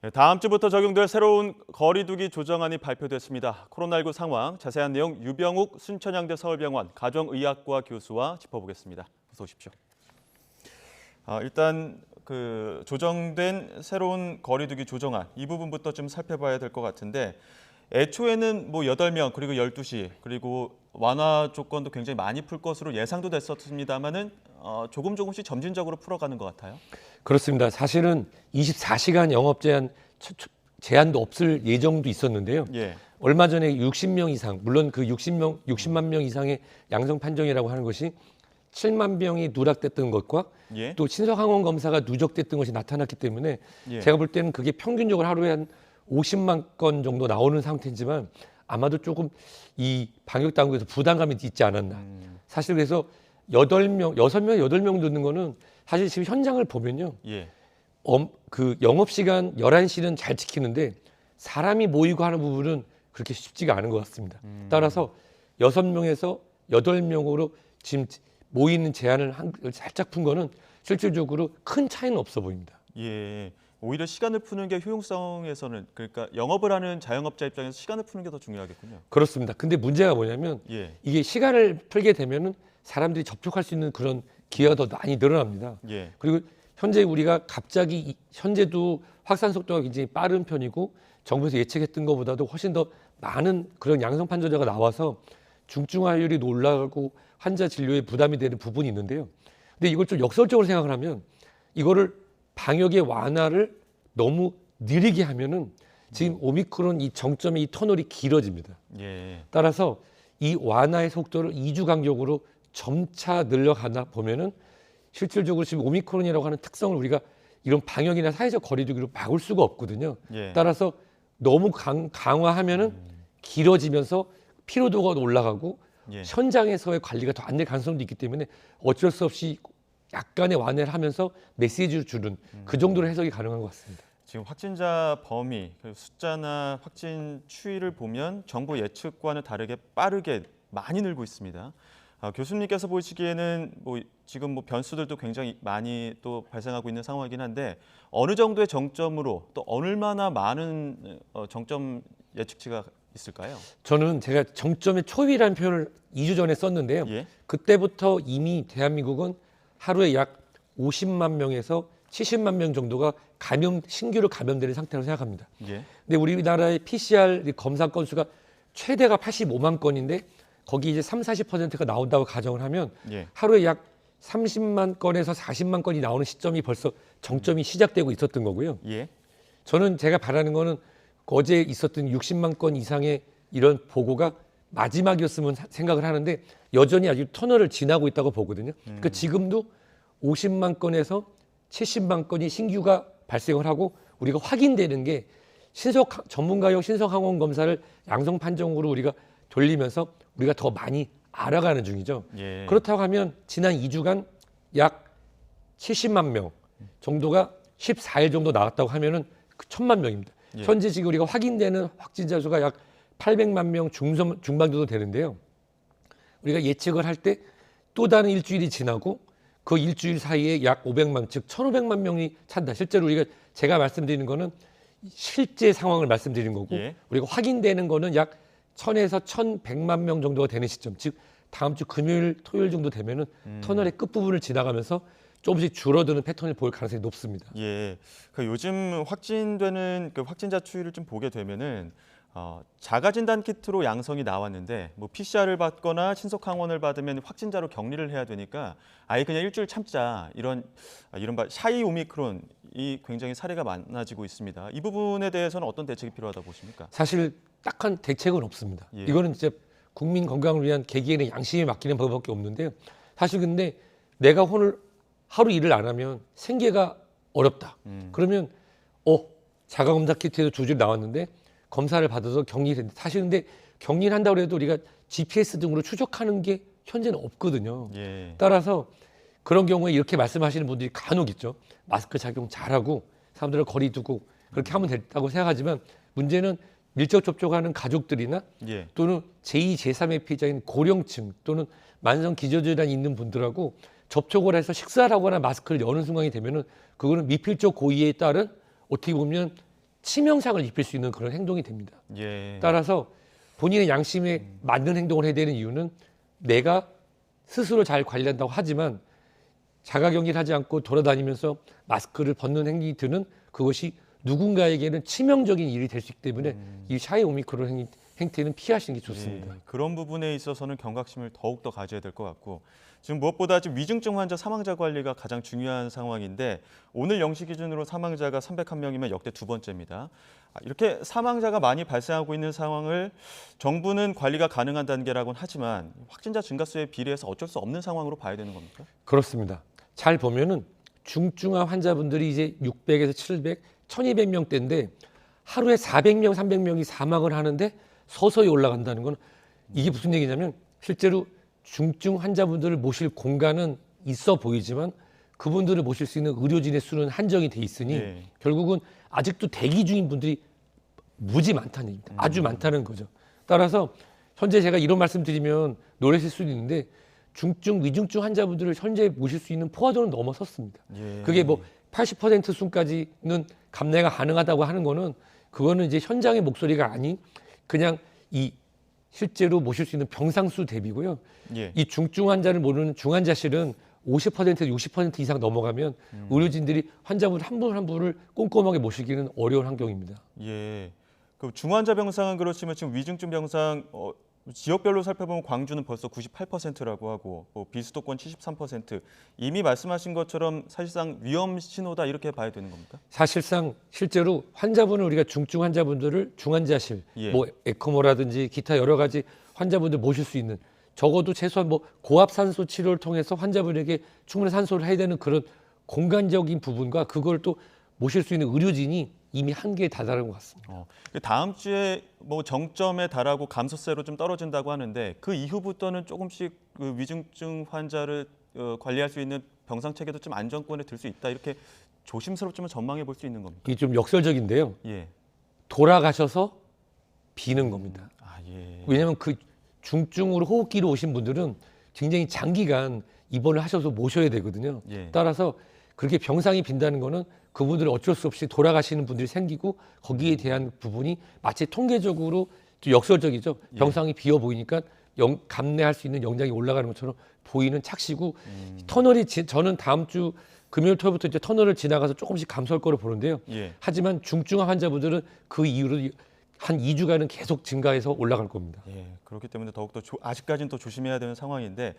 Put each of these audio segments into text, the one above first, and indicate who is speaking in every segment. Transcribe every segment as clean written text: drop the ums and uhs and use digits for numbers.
Speaker 1: 네, 다음 주부터 적용될 새로운 거리두기 조정안이 발표됐습니다. 코로나19 상황, 자세한 내용 유병욱 순천향대 서울병원 가정의학과 교수와 짚어보겠습니다. 어서 오십시오. 일단 조정된 새로운 거리두기 조정안 이 부분부터 좀 살펴봐야 될 것 같은데 애초에는 8명 그리고 12시 그리고 완화 조건도 굉장히 많이 풀 것으로 예상도 됐었습니다만은 조금씩 점진적으로 풀어가는 것 같아요.
Speaker 2: 그렇습니다. 사실은 24시간 영업 제한도 없을 예정도 있었는데요.
Speaker 1: 예.
Speaker 2: 얼마 전에 60명 이상, 물론 그 60만 명 이상의 양성 판정이라고 하는 것이 7만 명이 누락됐던 것과
Speaker 1: 예.
Speaker 2: 또 신속항원 검사가 누적됐던 것이 나타났기 때문에
Speaker 1: 예.
Speaker 2: 제가 볼 때는 그게 평균적으로 하루에 한 50만 건 정도 나오는 상태지만 아마도 조금 이 방역 당국에서 부담감이 있지 않았나. 사실 그래서 6명, 8명 듣는 거는 사실 지금 현장을 보면요.
Speaker 1: 예.
Speaker 2: 그 영업시간 11시는 잘 지키는데 사람이 모이고 하는 부분은 그렇게 쉽지가 않은 것 같습니다. 따라서 6명에서 8명으로 지금 모이는 제한을 살짝 푼 거는 실질적으로 큰 차이는 없어 보입니다.
Speaker 1: 예. 오히려 시간을 푸는 게 효용성에서는 그러니까 영업을 하는 자영업자 입장에서 시간을 푸는 게 더 중요하겠군요.
Speaker 2: 그렇습니다. 근데 문제가 뭐냐면
Speaker 1: 예.
Speaker 2: 이게 시간을 풀게 되면은 사람들이 접촉할 수 있는 그런 기회가 더 많이 늘어납니다.
Speaker 1: 예.
Speaker 2: 그리고 현재 우리가 갑자기 현재도 확산 속도가 굉장히 빠른 편이고 정부에서 예측했던 것보다도 훨씬 더 많은 그런 양성 판정자가 나와서 중증화율이 올라가고 환자 진료에 부담이 되는 부분이 있는데요. 근데 이걸 좀 역설적으로 생각을 하면 이거를 방역의 완화를 너무 느리게 하면은 지금 오미크론 이 정점의 이 터널이 길어집니다.
Speaker 1: 예.
Speaker 2: 따라서 이 완화의 속도를 2주 간격으로 점차 늘려가다 보면은 실질적으로 지금 오미크론이라고 하는 특성을 우리가 이런 방역이나 사회적 거리두기로 막을 수가 없거든요.
Speaker 1: 예.
Speaker 2: 따라서 너무 강화하면은 길어지면서 피로도가 올라가고
Speaker 1: 예.
Speaker 2: 현장에서의 관리가 더 안 될 가능성도 있기 때문에 어쩔 수 없이 약간의 완화를 하면서 메시지를 주는 그 정도로 해석이 가능한 것 같습니다.
Speaker 1: 지금 확진자 범위, 그리고 숫자나 확진 추이를 보면 정부 예측과는 다르게 빠르게 많이 늘고 있습니다. 교수님께서 보시기에는 지금 변수들도 굉장히 많이 또 발생하고 있는 상황이긴 한데 어느 정도의 정점으로 또 얼마나 많은 정점 예측치가 있을까요?
Speaker 2: 저는 제가 정점의 초입이라는 표현을 2주 전에 썼는데요.
Speaker 1: 예.
Speaker 2: 그때부터 이미 대한민국은 하루에 약 50만 명에서 70만 명 정도가 신규로 감염되는 상태로 생각합니다.
Speaker 1: 예.
Speaker 2: 근데 우리나라의 PCR 검사 건수가 최대가 85만 건인데 거기 이제 40%가 나온다고 가정을 하면
Speaker 1: 예.
Speaker 2: 하루에 약 30만 건에서 40만 건이 나오는 시점이 벌써 정점이 시작되고 있었던 거고요.
Speaker 1: 예.
Speaker 2: 저는 제가 바라는 거는 어제 있었던 60만 건 이상의 이런 보고가 마지막이었으면 생각을 하는데 여전히 아직 터널을 지나고 있다고 보거든요. 그러니까 지금도 50만 건에서 70만 건이 신규가 발생을 하고 우리가 확인되는 게 전문가용 신속항원 검사를 양성 판정으로 우리가 돌리면서 우리가 더 많이 알아가는 중이죠.
Speaker 1: 예.
Speaker 2: 그렇다고 하면 지난 2주간 약 70만 명 정도가 14일 정도 나왔다고 하면은 1,000만 명입니다.
Speaker 1: 예.
Speaker 2: 현재 지금 우리가 확인되는 확진자 수가 약 800만 명 중반 정도 되는데요. 우리가 예측을 할 때 또 다른 일주일이 지나고 그 일주일 사이에 약 500만, 즉 1,500만 명이 찬다. 실제로 제가 말씀드리는 거는 실제 상황을 말씀드리는 거고
Speaker 1: 예.
Speaker 2: 우리가 확인되는 거는 약 1,000에서 1,100만 명 정도가 되는 시점, 즉 다음 주 금요일, 토요일 정도 되면은 터널의 끝부분을 지나가면서 조금씩 줄어드는 패턴을 보일 가능성이 높습니다.
Speaker 1: 예. 요즘 확진되는 확진자 추이를 좀 보게 되면은 자가 진단 키트로 양성이 나왔는데 PCR을 받거나 신속 항원을 받으면 확진자로 격리를 해야 되니까 아예 그냥 일주일 참자 이른바 샤이 오미크론이 굉장히 사례가 많아지고 있습니다. 이 부분에 대해서는 어떤 대책이 필요하다고 보십니까?
Speaker 2: 사실 딱한 대책은 없습니다.
Speaker 1: 예.
Speaker 2: 이거는 진짜 국민 건강을 위한 개개인의 양심에 맡기는 법밖에 없는데요. 사실 근데 내가 오늘 하루 일을 안 하면 생계가 어렵다. 그러면 자가검사 키트에서 2줄 나왔는데 검사를 받아서 격리를 했는데 사실 근데 격리를 한다고 해도 우리가 GPS 등으로 추적하는 게 현재는 없거든요.
Speaker 1: 예.
Speaker 2: 따라서 그런 경우에 이렇게 말씀하시는 분들이 간혹 있죠. 마스크 착용 잘하고 사람들을 거리 두고 그렇게 하면 됐다고 생각하지만 문제는 밀접 접촉하는 가족들이나
Speaker 1: 예.
Speaker 2: 또는 제2, 제3의 피해자인 고령층 또는 만성 기저질환이 있는 분들하고 접촉을 해서 식사를 하거나 마스크를 여는 순간이 되면은 그거는 미필적 고의에 따른 어떻게 보면 치명상을 입힐 수 있는 그런 행동이 됩니다.
Speaker 1: 예.
Speaker 2: 따라서 본인의 양심에 맞는 행동을 해야 되는 이유는 내가 스스로 잘 관리한다고 하지만 자가격리를 하지 않고 돌아다니면서 마스크를 벗는 행위들은 그것이 누군가에게는 치명적인 일이 될 수 있기 때문에 이 샤이 오미크론 행태는 피하시는 게 좋습니다.
Speaker 1: 예, 그런 부분에 있어서는 경각심을 더욱더 가져야 될 것 같고 지금 무엇보다 지금 위중증 환자 사망자 관리가 가장 중요한 상황인데 오늘 0시 기준으로 사망자가 301명이면 역대 두 번째입니다. 이렇게 사망자가 많이 발생하고 있는 상황을 정부는 관리가 가능한 단계라고는 하지만 확진자 증가수에 비례해서 어쩔 수 없는 상황으로 봐야 되는 겁니까?
Speaker 2: 그렇습니다. 잘 보면은 중증화 환자분들이 이제 600에서 700, 1200명대인데 하루에 400명, 300명이 사망을 하는데 서서히 올라간다는 건 이게 무슨 얘기냐면 실제로 중증 환자분들을 모실 공간은 있어 보이지만 그분들을 모실 수 있는 의료진의 수는 한정이 돼 있으니
Speaker 1: 예.
Speaker 2: 결국은 아직도 대기 중인 분들이 무지 많다는 얘기입니다. 아주 많다는 거죠. 따라서 현재 제가 이런 말씀 드리면 놀라실 수도 있는데 중증, 위중증 환자분들을 현재 모실 수 있는 포화도는 넘어섰습니다.
Speaker 1: 예.
Speaker 2: 그게 뭐 80% 수까지는 감내가 가능하다고 하는 거는 그거는 이제 현장의 목소리가 아닌 그냥 이 실제로 모실 수 있는 병상수 대비고요.
Speaker 1: 예.
Speaker 2: 이 중증 환자를 모르는 중환자실은 50%에서 60% 이상 넘어가면 의료진들이 환자분 한 분 한 분을 꼼꼼하게 모시기는 어려운 환경입니다.
Speaker 1: 예. 그 중환자 병상은 그렇지만 지금 위중증 병상 지역별로 살펴보면 광주는 벌써 98%라고 하고 비수도권 73%. 이미 말씀하신 것처럼 사실상 위험 신호다 이렇게 봐야 되는 겁니까?
Speaker 2: 사실상 실제로 환자분을 우리가 중증 환자분들을 중환자실,
Speaker 1: 예.
Speaker 2: 뭐 에크모라든지 기타 여러 가지 환자분들 모실 수 있는 적어도 최소한 뭐 고압 산소 치료를 통해서 환자분에게 충분한 산소를 해야 되는 그런 공간적인 부분과 그걸 또 모실 수 있는 의료진이 이미 한계에 다다른 것 같습니다.
Speaker 1: 다음 주에 뭐 정점에 달하고 감소세로 좀 떨어진다고 하는데 그 이후부터는 조금씩 그 위중증 환자를 관리할 수 있는 병상 체계도 좀 안정권에 들 수 있다 이렇게 조심스럽지만 전망해 볼 수 있는 겁니까?
Speaker 2: 이게 좀 역설적인데요.
Speaker 1: 예.
Speaker 2: 돌아가셔서 비는 겁니다.
Speaker 1: 예.
Speaker 2: 왜냐하면 그 중증으로 호흡기로 오신 분들은 굉장히 장기간 입원을 하셔서 모셔야 되거든요.
Speaker 1: 예.
Speaker 2: 따라서 그렇게 병상이 빈다는 거는 그분들은 어쩔 수 없이 돌아가시는 분들이 생기고 거기에 대한 부분이 마치 통계적으로 좀 역설적이죠. 병상이 비어 보이니까 감내할 수 있는 영장이 올라가는 것처럼 보이는 착시고 터널이 저는 다음 주 금요일 토요일부터 이제 터널을 지나가서 조금씩 감소할 거로 보는데요.
Speaker 1: 예.
Speaker 2: 하지만 중증화 환자분들은 그 이후로 한 2주간은 계속 증가해서 올라갈 겁니다.
Speaker 1: 예, 그렇기 때문에 더욱더 아직까지는 더 조심해야 되는 상황인데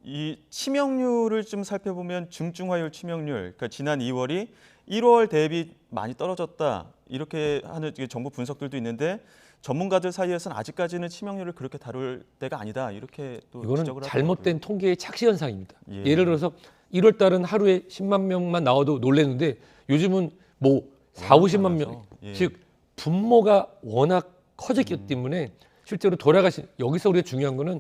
Speaker 1: 이 치명률을 좀 살펴보면 중증화율 치명률, 그러니까 지난 2월이 1월 대비 많이 떨어졌다 이렇게 하는 정부 분석들도 있는데 전문가들 사이에서는 아직까지는 치명률을 그렇게 다룰 때가 아니다 이렇게 또
Speaker 2: 이거는
Speaker 1: 지적을
Speaker 2: 잘못된 통계의 착시 현상입니다.
Speaker 1: 예.
Speaker 2: 예를 들어서 1월 달은 하루에 10만 명만 나와도 놀랐는데 요즘은 뭐 4, 50만 명,
Speaker 1: 예.
Speaker 2: 즉 분모가 워낙 커졌기 때문에 실제로 돌아가신 여기서 우리가 중요한 거는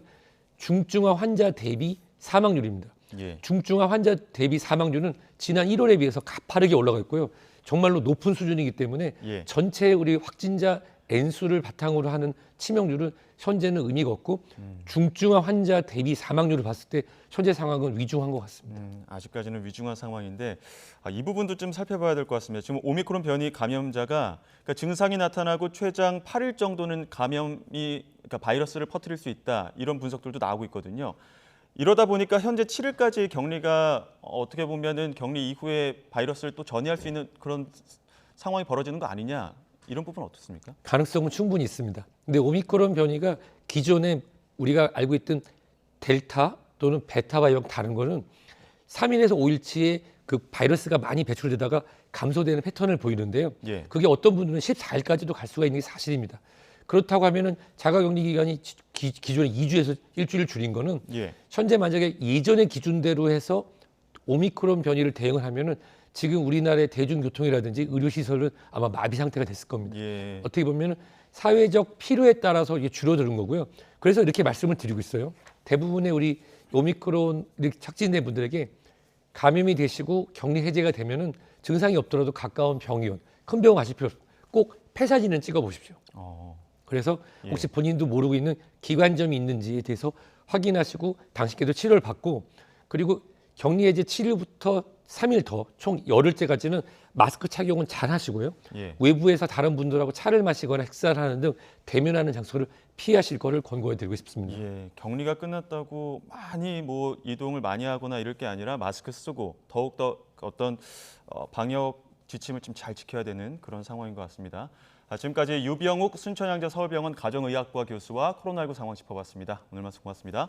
Speaker 2: 중증화 환자 대비 사망률입니다.
Speaker 1: 예.
Speaker 2: 중증화 환자 대비 사망률은 지난 1월에 비해서 가파르게 올라가 있고요. 정말로 높은 수준이기 때문에
Speaker 1: 예.
Speaker 2: 전체 우리 확진자 N수를 바탕으로 하는 치명률은 현재는 의미가 없고 중증화 환자 대비 사망률을 봤을 때 현재 상황은 위중한 것 같습니다.
Speaker 1: 아직까지는 위중한 상황인데 이 부분도 좀 살펴봐야 될 것 같습니다. 지금 오미크론 변이 감염자가 그러니까 증상이 나타나고 최장 8일 정도는 감염이 그러니까 바이러스를 퍼뜨릴 수 있다 이런 분석들도 나오고 있거든요. 이러다 보니까 현재 7일까지 격리가 어떻게 보면은 격리 이후에 바이러스를 또 전이할 수 있는 그런 상황이 벌어지는 거 아니냐 이런 부분 어떻습니까?
Speaker 2: 가능성은 충분히 있습니다. 근데 오미크론 변이가 기존에 우리가 알고 있던 델타 또는 베타 바이러스랑 다른 거는 3일에서 5일치에 그 바이러스가 많이 배출되다가 감소되는 패턴을 보이는데요.
Speaker 1: 예.
Speaker 2: 그게 어떤 분들은 14일까지도 갈 수가 있는 게 사실입니다. 그렇다고 하면은 자가격리 기간이 기존에 2주에서 일주일 줄인 거는
Speaker 1: 예.
Speaker 2: 현재 만약에 예전의 기준대로 해서 오미크론 변이를 대응을 하면은 지금 우리나라의 대중교통이라든지 의료시설은 아마 마비 상태가 됐을 겁니다.
Speaker 1: 예.
Speaker 2: 어떻게 보면 사회적 필요에 따라서 이게 줄어드는 거고요. 그래서 이렇게 말씀을 드리고 있어요. 대부분의 우리 오미크론 착진된 분들에게 감염이 되시고 격리 해제가 되면은 증상이 없더라도 가까운 병원, 큰 병원 가실 필요 없어요. 꼭 폐사진은 찍어 보십시오. 그래서 혹시 본인도 모르고 있는 기관점이 있는지에 대해서 확인하시고 당신께도 치료를 받고 그리고 격리 해제 7일부터 3일 더 총 열흘째까지는 마스크 착용은 잘 하시고요.
Speaker 1: 예.
Speaker 2: 외부에서 다른 분들하고 차를 마시거나 식사를 하는 등 대면하는 장소를 피하실 거를 권고해드리고 싶습니다.
Speaker 1: 예, 격리가 끝났다고 많이 뭐 이동을 많이 하거나 이럴 게 아니라 마스크 쓰고 더욱더 어떤 방역 지침을 좀 잘 지켜야 되는 그런 상황인 것 같습니다. 지금까지 유병욱 순천향대 서울병원 가정의학부와 교수와 코로나19 상황 짚어봤습니다. 오늘 말씀 고맙습니다.